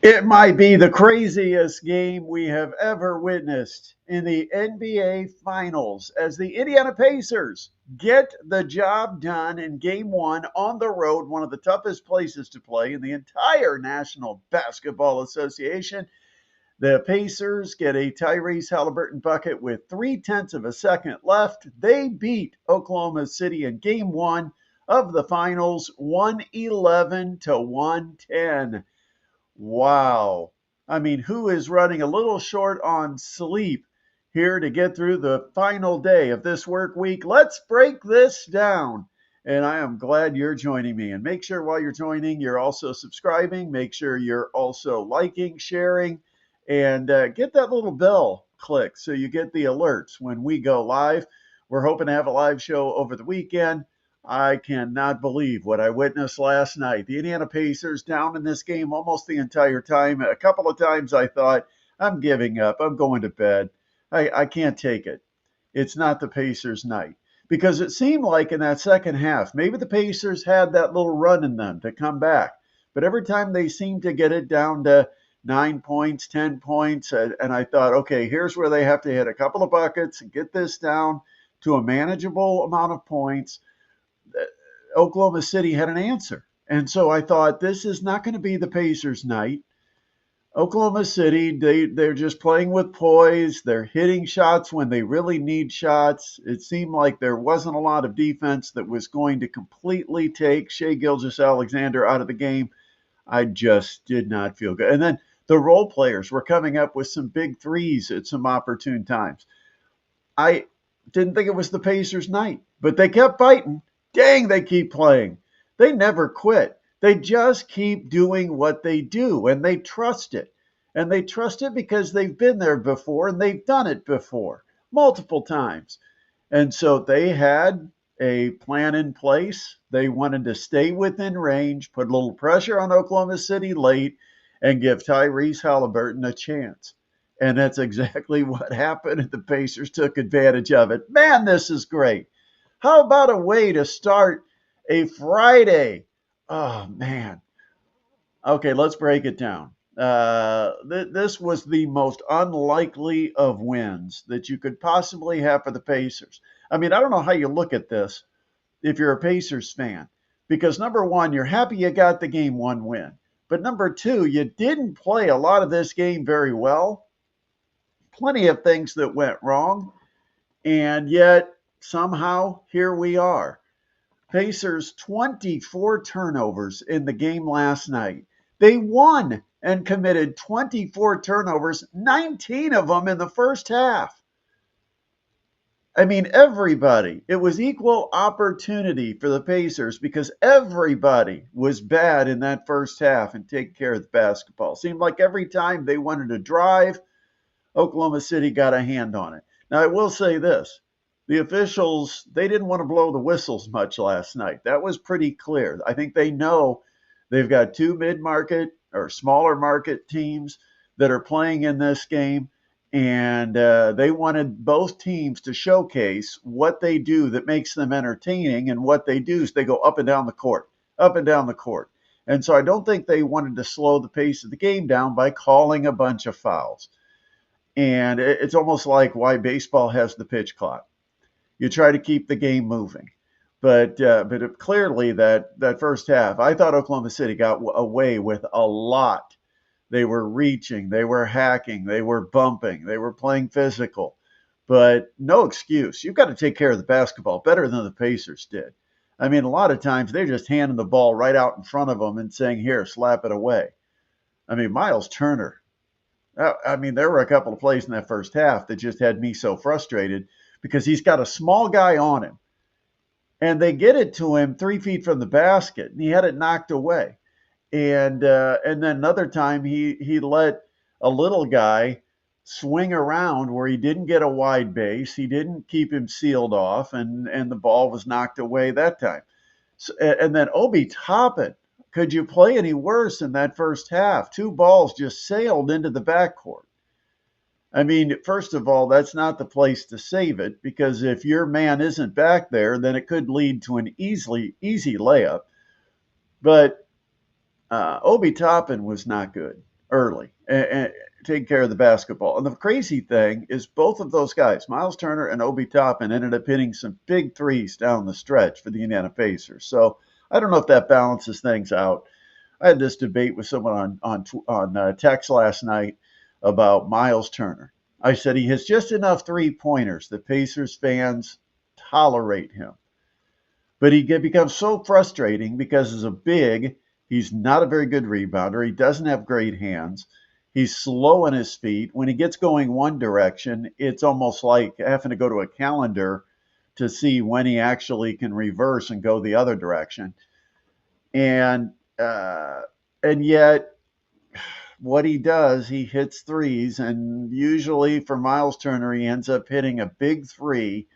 It might be the craziest game we have ever witnessed in the NBA Finals as the Indiana Pacers get the job done in game one on the road, one of the toughest places to play in the entire National Basketball Association. The Pacers get a Tyrese Haliburton bucket with 3/10 of a second left. They beat Oklahoma City in game one of the finals, 111 to 110. Wow. I mean, who is running a little short on sleep here to get through the final day of this work week? Let's break this down. And I am glad you're joining me. And make sure while you're joining, you're also subscribing. Make sure you're also liking, sharing, and get that little bell click so you get the alerts when we go live. We're hoping to have a live show over the weekend. I cannot believe what I witnessed last night. The Indiana Pacers down in this game almost the entire time. A couple of times I thought, I'm giving up. I'm going to bed. I can't take it. It's not the Pacers' night. Because it seemed like in that second half, maybe the Pacers had that little run in them to come back. But every time they seemed to get it down to 9 points, 10 points, and I thought, okay, here's where they have to hit a couple of buckets and get this down to a manageable amount of points. Oklahoma City had an answer. And so I thought, this is not going to be the Pacers' night. Oklahoma City, they're just playing with poise. They're hitting shots when they really need shots. It seemed like there wasn't a lot of defense that was going to completely take Shai Gilgeous-Alexander out of the game. I just did not feel good. And then the role players were coming up with some big threes at some opportune times. I didn't think it was the Pacers' night, but they kept fighting. Dang, they keep playing. They never quit. They just keep doing what they do, and they trust it. And they trust it because they've been there before, and they've done it before, multiple times. And so they had a plan in place. They wanted to stay within range, put a little pressure on Oklahoma City late, and give Tyrese Haliburton a chance. And that's exactly what happened, and the Pacers took advantage of it. Man, this is great. How about a way to start a Friday? Oh, man. Okay, let's break it down. This was the most unlikely of wins that you could possibly have for the Pacers. I mean, I don't know how you look at this if you're a Pacers fan, because number one, you're happy you got the game one win. But number two, you didn't play a lot of this game very well. Plenty of things that went wrong. And yet, somehow, here we are. Pacers 24 turnovers in the game last night. They won and committed 24 turnovers, 19 of them in the first half. I mean, everybody. It was equal opportunity for the Pacers because everybody was bad in that first half and taking care of the basketball. Seemed like every time they wanted to drive, Oklahoma City got a hand on it. Now, I will say this. The officials, they didn't want to blow the whistles much last night. That was pretty clear. I think they know they've got two mid-market or smaller market teams that are playing in this game, and they wanted both teams to showcase what they do that makes them entertaining, and what they do is they go up and down the court, up and down the court. And so I don't think they wanted to slow the pace of the game down by calling a bunch of fouls. And it's almost like why baseball has the pitch clock. You try to keep the game moving. But clearly that first half, I thought Oklahoma City got away with a lot. They were reaching, they were hacking, they were bumping, they were playing physical. But no excuse. You've got to take care of the basketball better than the Pacers did. I mean, a lot of times they're just handing the ball right out in front of them and saying, here, slap it away. I mean, Miles Turner. I mean, there were a couple of plays in that first half that just had me so frustrated because he's got a small guy on him. And they get it to him 3 feet from the basket, and he had it knocked away. And then another time he let a little guy swing around where he didn't get a wide base. He didn't keep him sealed off, and the ball was knocked away that time. So, and then Obi Toppin, could you play any worse in that first half? Two balls just sailed into the backcourt. I mean, first of all, that's not the place to save it, because if your man isn't back there, then it could lead to an easy layup. But Obi Toppin was not good. early and take care of the basketball. And the crazy thing is both of those guys, Miles Turner and Obi Toppin, ended up hitting some big threes down the stretch for the Indiana Pacers. So I don't know if that balances things out. I had this debate with someone on text last night about Miles Turner. I said he has just enough 3-pointers that Pacers fans tolerate him. But he becomes so frustrating because as a big, he's not a very good rebounder. He doesn't have great hands. He's slow on his feet. When he gets going one direction, it's almost like having to go to a calendar to see when he actually can reverse and go the other direction. And uh, and yet, what he does, he hits threes, and usually for Miles Turner, he ends up hitting a big three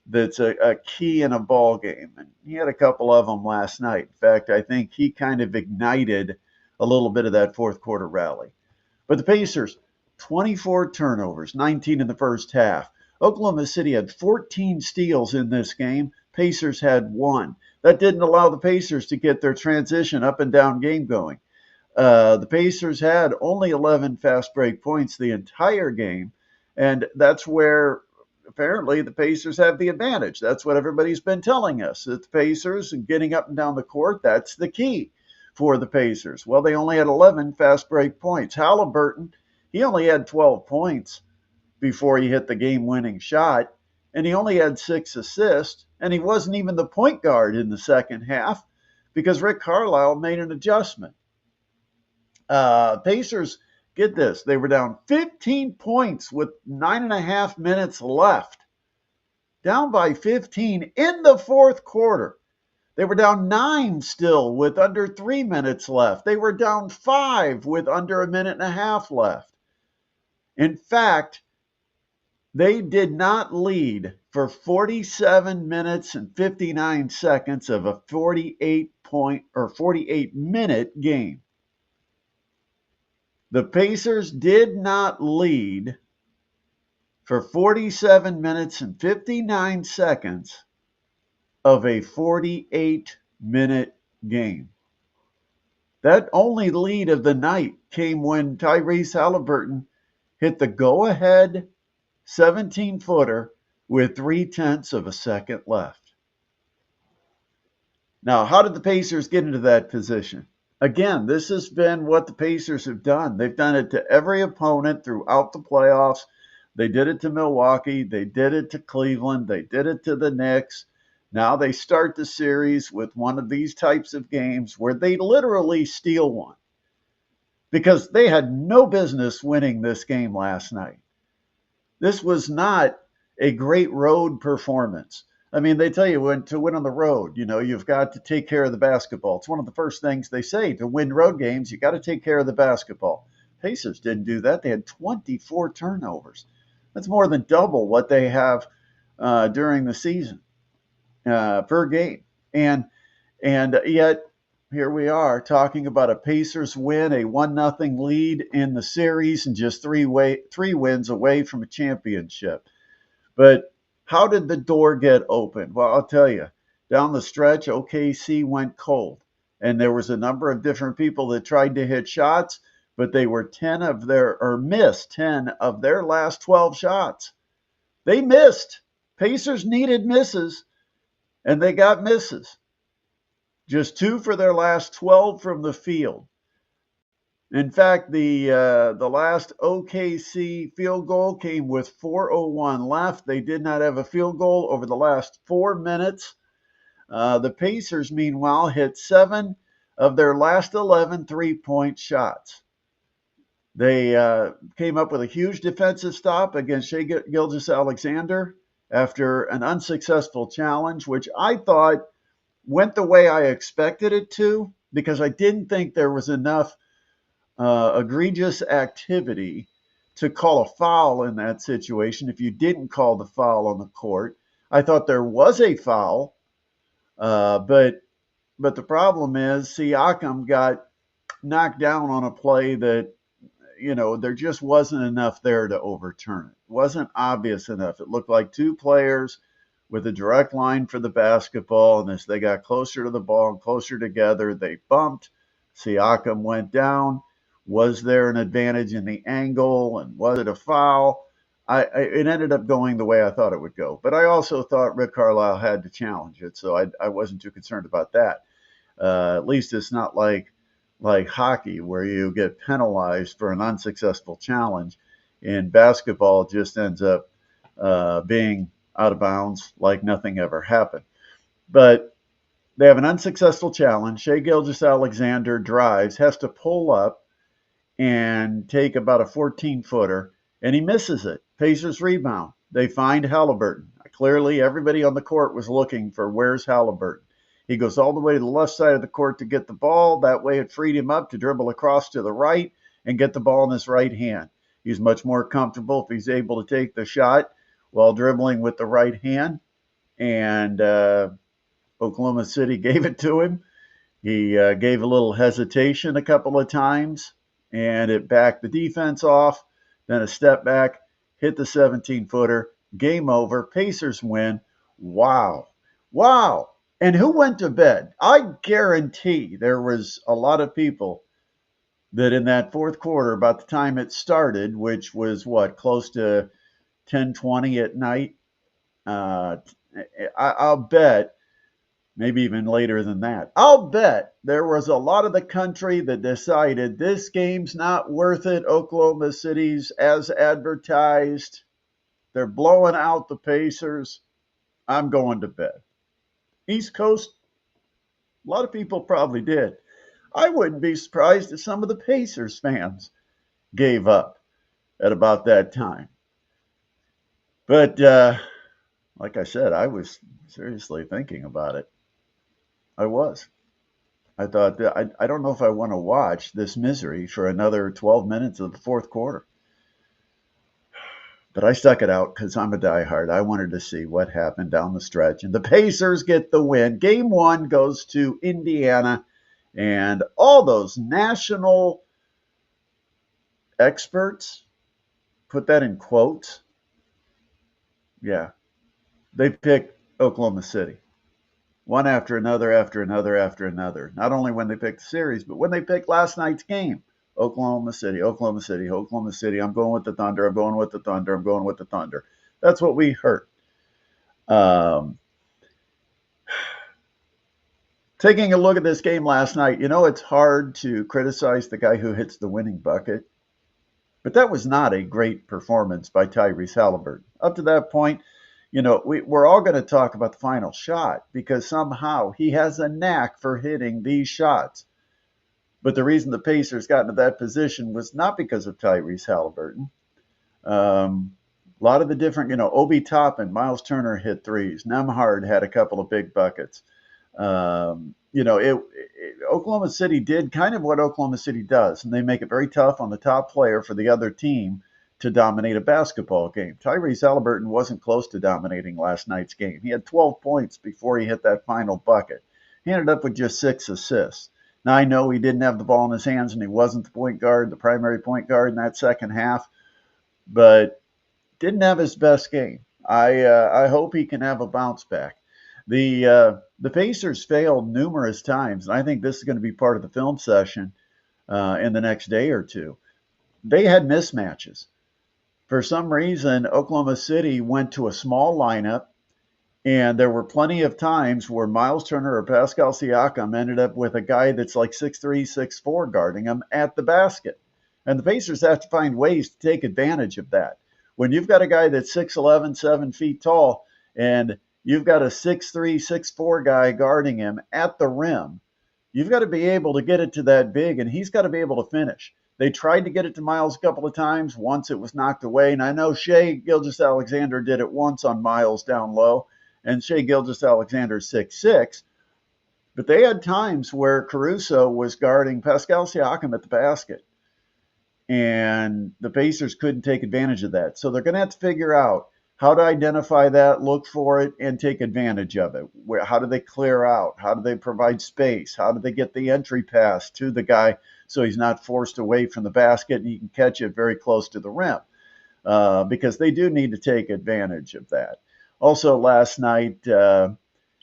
that's a key in a ball game. And he had a couple of them last night. In fact, I think he kind of ignited a little bit of that fourth quarter rally. But the Pacers, 24 turnovers, 19 in the first half. Oklahoma City had 14 steals in this game. Pacers had 1. That didn't allow the Pacers to get their transition up and down game going. The Pacers had only 11 fast break points the entire game, and that's where apparently the Pacers have the advantage. That's what everybody's been telling us, that the Pacers and getting up and down the court, that's the key for the Pacers. Well, they only had 11 fast break points. Haliburton, he only had 12 points before he hit the game-winning shot, and he only had 6 assists, and he wasn't even the point guard in the second half because Rick Carlisle made an adjustment. Pacers, get this, they were down 15 points with 9.5 minutes left. Down by 15 in the fourth quarter. They were down 9 still with under 3 minutes left. They were down 5 with under a minute and a half left. In fact, they did not lead for 47 minutes and 59 seconds of a 48-minute game. The Pacers did not lead for 47 minutes and 59 seconds of a 48-minute game. That only lead of the night came when Tyrese Haliburton hit the go-ahead 17-footer with 0.3 of a second left. Now, how did the Pacers get into that position? Again, this has been what the Pacers have done. They've done it to every opponent throughout the playoffs. They did it to Milwaukee. They did it to Cleveland. They did it to the Knicks. Now they start the series with one of these types of games where they literally steal one because they had no business winning this game last night. This was not a great road performance. I mean, they tell you to win on the road, you've got to take care of the basketball. It's one of the first things they say. To win road games, you got to take care of the basketball. Pacers didn't do that. They had 24 turnovers. That's more than double what they have during the season per game. And yet, here we are talking about a Pacers win, a 1-0 lead in the series, and just three wins away from a championship. But how did the door get open? Well, I'll tell you, down the stretch, OKC went cold. And there was a number of different people that tried to hit shots, but they were missed 10 of their last 12 shots. They missed. Pacers needed misses, and they got misses. Just 2 for their last 12 from the field. In fact, the last OKC field goal came with 4:01 left. They did not have a field goal over the last 4 minutes. The Pacers, meanwhile, hit 7 of their last 11 three-point shots. They came up with a huge defensive stop against Shai Gilgeous-Alexander after an unsuccessful challenge, which I thought went the way I expected it to because I didn't think there was enough egregious activity to call a foul in that situation if you didn't call the foul on the court. I thought there was a foul, but the problem is Siakam got knocked down on a play that, there just wasn't enough there to overturn it. It wasn't obvious enough. It looked like 2 players with a direct line for the basketball, and as they got closer to the ball and closer together, they bumped. Siakam went down. Was there an advantage in the angle, and was it a foul? It ended up going the way I thought it would go. But I also thought Rick Carlisle had to challenge it, so I wasn't too concerned about that. At least it's not like hockey where you get penalized for an unsuccessful challenge. In basketball, it just ends up being out of bounds like nothing ever happened. But they have an unsuccessful challenge. Shai Gilgeous-Alexander drives, has to pull up and take about a 14-footer, and he misses it. Pacers rebound. They find Haliburton. Clearly, everybody on the court was looking for where's Haliburton. He goes all the way to the left side of the court to get the ball. That way it freed him up to dribble across to the right and get the ball in his right hand. He's much more comfortable if he's able to take the shot while dribbling with the right hand. And Oklahoma City gave it to him. He gave a little hesitation a couple of times, and it backed the defense off. Then a step back, hit the 17-footer. Game over. Pacers win. Wow. Wow. And who went to bed? I guarantee there was a lot of people that in that fourth quarter, about the time it started, which was what, close to 10:20 at night, I'll bet, maybe even later than that, I'll bet there was a lot of the country that decided this game's not worth it. Oklahoma City's as advertised. They're blowing out the Pacers. I'm going to bed. East Coast, a lot of people probably did. I wouldn't be surprised if some of the Pacers fans gave up at about that time. But like I said, I was seriously thinking about it. I was. I thought that I don't know if I want to watch this misery for another 12 minutes of the fourth quarter. But I stuck it out because I'm a diehard. I wanted to see what happened down the stretch. And the Pacers get the win. Game one goes to Indiana. And all those national experts, put that in quotes, yeah, they picked Oklahoma City. One after another, after another, after another. Not only when they picked the series, but when they picked last night's game. Oklahoma City, Oklahoma City, Oklahoma City. I'm going with the Thunder. I'm going with the Thunder. I'm going with the Thunder. That's what we heard. Taking a look at this game last night, it's hard to criticize the guy who hits the winning bucket, but that was not a great performance by Tyrese Haliburton. Up to that point, we're all going to talk about the final shot because somehow he has a knack for hitting these shots. But the reason the Pacers got into that position was not because of Tyrese Haliburton. A lot of the different, Obi Toppin, Miles Turner hit threes. Nembhard had a couple of big buckets. Oklahoma City did kind of what Oklahoma City does, and they make it very tough on the top player for the other team to dominate a basketball game. Tyrese Haliburton wasn't close to dominating last night's game. He had 12 points before he hit that final bucket. He ended up with just 6 assists. Now, I know he didn't have the ball in his hands, and he wasn't the point guard, the primary point guard in that second half, but didn't have his best game. I hope he can have a bounce back. The Pacers failed numerous times, and I think this is going to be part of the film session in the next day or two. They had mismatches. For some reason, Oklahoma City went to a small lineup, and there were plenty of times where Miles Turner or Pascal Siakam ended up with a guy that's like 6'3", 6'4", guarding him at the basket. And the Pacers have to find ways to take advantage of that. When you've got a guy that's 6'11", 7 feet tall, and you've got a 6'3", 6'4" guy guarding him at the rim, you've got to be able to get it to that big, and he's got to be able to finish. They tried to get it to Miles a couple of times. Once it was knocked away. And I know Shai Gilgeous-Alexander did it once on Miles down low. And Shai Gilgeous-Alexander 6'6". But they had times where Caruso was guarding Pascal Siakam at the basket. And the Pacers couldn't take advantage of that. So they're going to have to figure out how to identify that, look for it, and take advantage of it. How do they clear out? How do they provide space? How do they get the entry pass to the guy so he's not forced away from the basket and he can catch it very close to the rim? Because they do need to take advantage of that. Also, last night,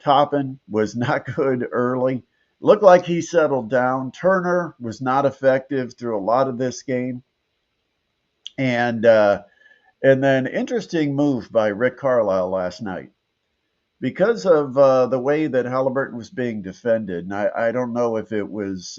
Toppin was not good early. looked like he settled down. Turner was not effective through a lot of this game. And then interesting move by Rick Carlisle last night. Because of the way that Haliburton was being defended, and I don't know if it was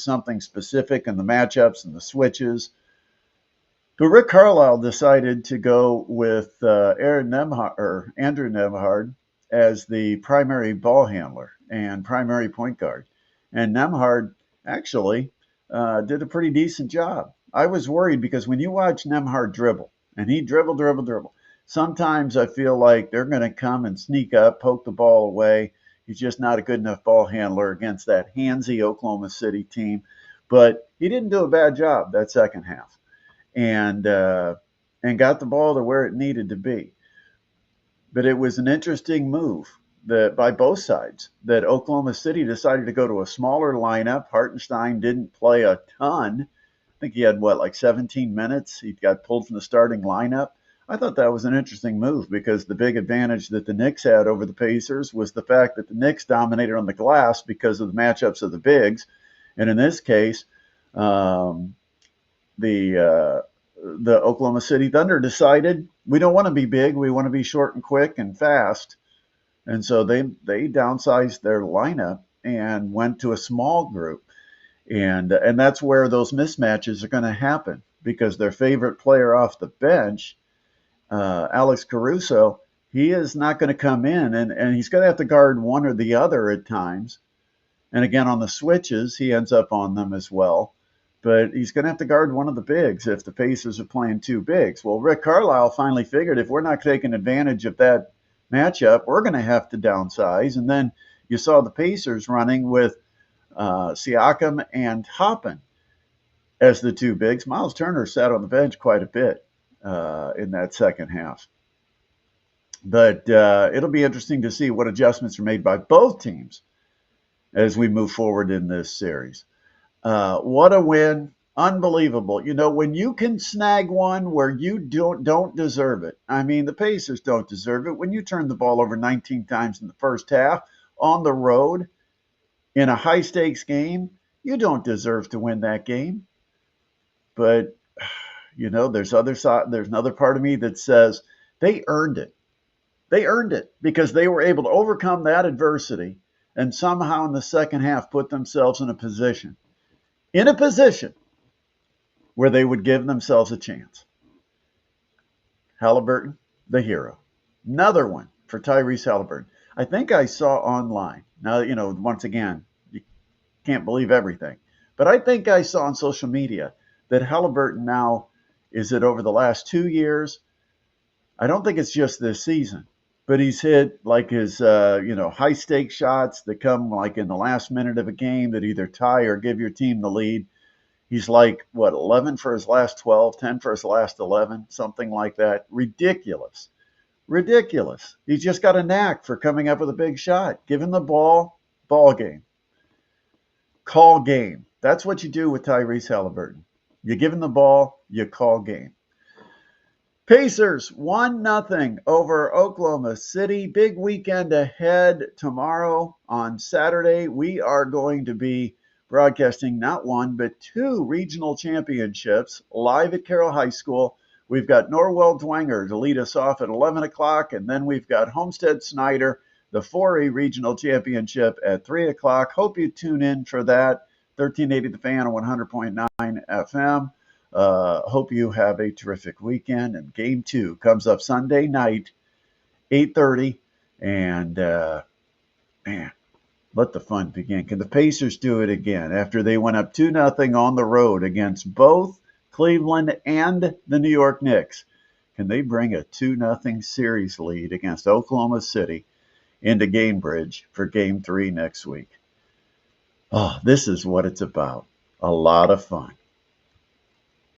something specific in the matchups and the switches, but Rick Carlisle decided to go with Andrew Nemhard as the primary ball handler and primary point guard, and Nemhard actually did a pretty decent job. I was worried because when you watch Nemhard dribble, and he dribble, sometimes I feel like they're going to come and sneak up, poke the ball away. He's just not a good enough ball handler against that handsy Oklahoma City team. But he didn't do a bad job that second half, and got the ball to where it needed to be. But it was an interesting move that by both sides that Oklahoma City decided to go to a smaller lineup. Hartenstein didn't play a ton. I think he had like 17 minutes. He got pulled from the starting lineup. I thought that was an interesting move because the big advantage that the Knicks had over the Pacers was the fact that the Knicks dominated on the glass because of the matchups of the bigs. And in this case, the Oklahoma City Thunder decided we don't want to be big. We want to be short and quick and fast. And so they downsized their lineup and went to a small group. And that's where those mismatches are going to happen because their favorite player off the bench, Alex Caruso, he is not going to come in, and he's going to have to guard one or the other at times. And again, on the switches, he ends up on them as well. But he's going to have to guard one of the bigs if the Pacers are playing two bigs. Well, Rick Carlisle finally figured if we're not taking advantage of that matchup, we're going to have to downsize. And then you saw the Pacers running with Siakam and Toppin as the two bigs. Miles Turner sat on the bench quite a bit in that second half. But it'll be interesting to see what adjustments are made by both teams as we move forward in this series. What a win. Unbelievable. You know, when you can snag one where you don't deserve it. I mean, the Pacers don't deserve it. When you turn the ball over 19 times in the first half on the road in a high-stakes game, you don't deserve to win that game. But, you know, there's another part of me that says they earned it. They earned it because they were able to overcome that adversity and somehow in the second half put themselves in a position where they would give themselves a chance. Haliburton, the hero. Another one for Tyrese Haliburton. I think I saw online. Now, you know, once again, you can't believe everything. But I think I saw on social media that Haliburton now is it over the last 2 years. I don't think it's just this season. But he's hit like his, high stakes shots that come like in the last minute of a game that either tie or give your team the lead. He's like, 11 for his last 12, 10 for his last 11, something like that. Ridiculous. He's just got a knack for coming up with a big shot. Give him the ball game. Call game. That's what you do with Tyrese Haliburton. You give him the ball, you call game. Pacers 1-0 over Oklahoma City. Big weekend ahead tomorrow on Saturday. We are going to be broadcasting not one, but two regional championships live at Carroll High School. We've got Norwell Dwenger to lead us off at 11 o'clock, and then we've got Homestead Snyder, the 4A regional championship at 3 o'clock. Hope you tune in for that. 1380 The Fan on 100.9 FM. Hope you have a terrific weekend. And game 2 comes up Sunday night, 8:30. And, man, let the fun begin. Can the Pacers do it again after they went up 2-0 on the road against both Cleveland and the New York Knicks? Can they bring a 2-0 series lead against Oklahoma City into Gainbridge for game 3 next week? Oh, this is what it's about. A lot of fun.